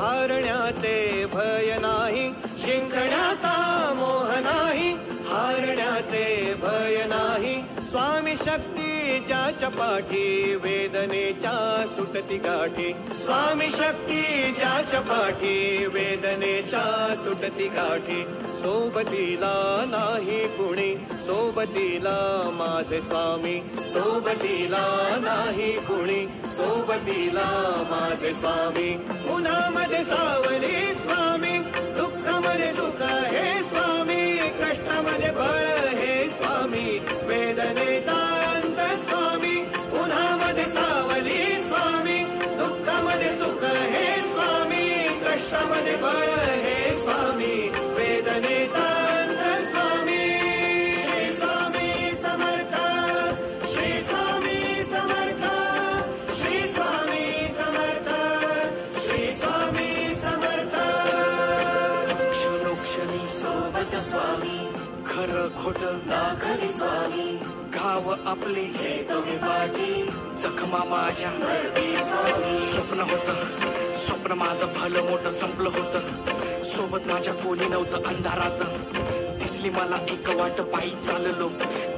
हारण्याचे भय नाही, जिंकण्याचा मोह नाही, हारण्याचे भय नाही. स्वामी शक्ती ज्याच्या पाठी, वेदनेच्या सुटती गाठी. स्वामी शक्ती ज्याच्या पाठी, वेदनेच्या सुटती गाठी. सोबतीला नाही कुणी, सोबतीला माझे स्वामी. सोबतीला नाही कुणी, सोबतीला माझे स्वामी. उन्हामध्ये सावली स्वामी, दुःखामध्ये सुख हे स्वामी, कष्टामध्ये बळ हे स्वामी, वेदनेचा अंत स्वामी. उन्हामध्ये सावली स्वामी, दुःखामध्ये सुख हे स्वामी, कष्टामध्ये बळ हे स्वामी, वेदनेचा अंत स्वामी. श्री स्वामी समर्थ, श्री स्वामी समर्थ, श्री स्वामी समर्थ, श्री स्वामी समर्थ. क्षणोक्षणी सोबत स्वामी, खरं खोटं दाखली स्वामी. गाव आपले घेतो मी पाठी, जखमा माझ्या स्वामी. स्वप्न होतं, स्वप्न माझं भलं मोठं संपलं होतं. सोबत माझ्या कोणी नव्हतं अंधारात. दिसली मला एक वाट, पायी चाललो,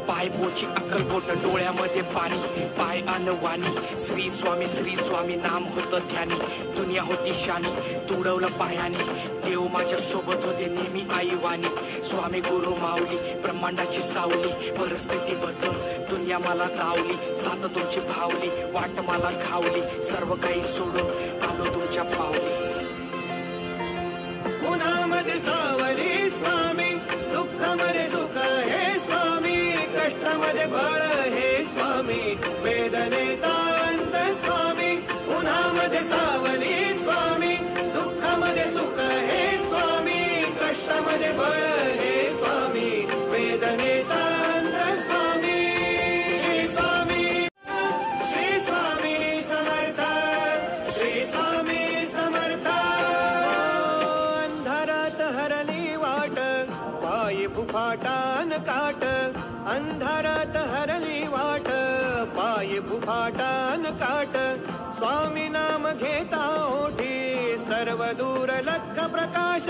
पाय पोची अक्कलकोट, डोळ्यामध्ये पाणी, पाय अनवाणी. श्री स्वामी नाम होतं ध्यानी. दुनिया होती शानी, तुडवलं पायाने. देव माझ्या सोबत होते नेहमी आईवाणी. स्वामी गुरु माऊली, ब्रह्मांडाची सावली. परिस्थिती बदलून दुनिया मला धावली. साथ तुमची भावली, वाट मला खावली. सर्व काही सोडून आलो तुमच्या पावली. उन्हामध्ये सावली स्वामी, दुःखामध्ये सुख हे स्वामी, कष्टामध्ये बळ हे स्वामी, वेदनेचा अंत स्वामी. उन्हामध्ये सावली स्वामी, दुःखामध्ये सुख हे स्वामी, कष्टामध्ये बळ हे स्वामी, वेदनेचा अंत स्वामी. श्री स्वामी, श्री स्वामी समर्थ, श्री स्वामी समर्थ. अंधारात हरली वाट, पायी फुफाटान काट. अंधारात हरली वाट, पायी फुफाटान काट. स्वामी नाम घेता ओठी, सर्व दूर लख प्रकाश.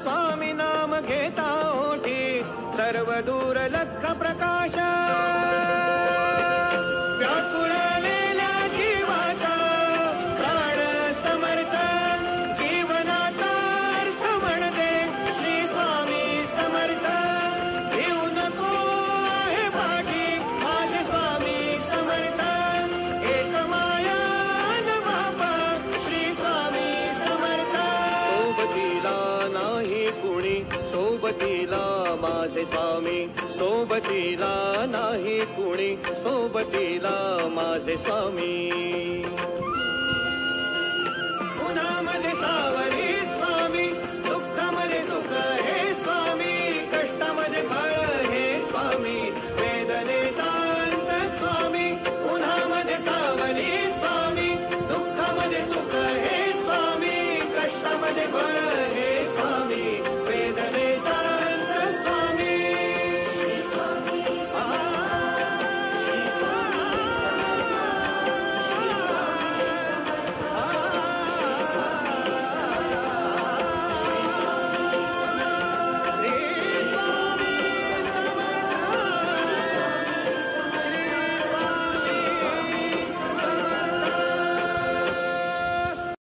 स्वामी नाम घेता ओठी, सर्व दूर लख प्रकाश. व्याकुळलेल्या जीवाचा प्राण समर्थ, जीवनाचा अर्थ म्हणते श्री स्वामी समर्थ. घेऊ नको आहे पाठी, माझे स्वामी समर्थ. एक माया न बापा, श्री स्वामी समर्थ. सोबतीला नाही कुणी, सोबतीला माझे स्वामी. सोबतीला नाही कुणी, सोबतीला माझे स्वामी. उन्हामध्ये सावली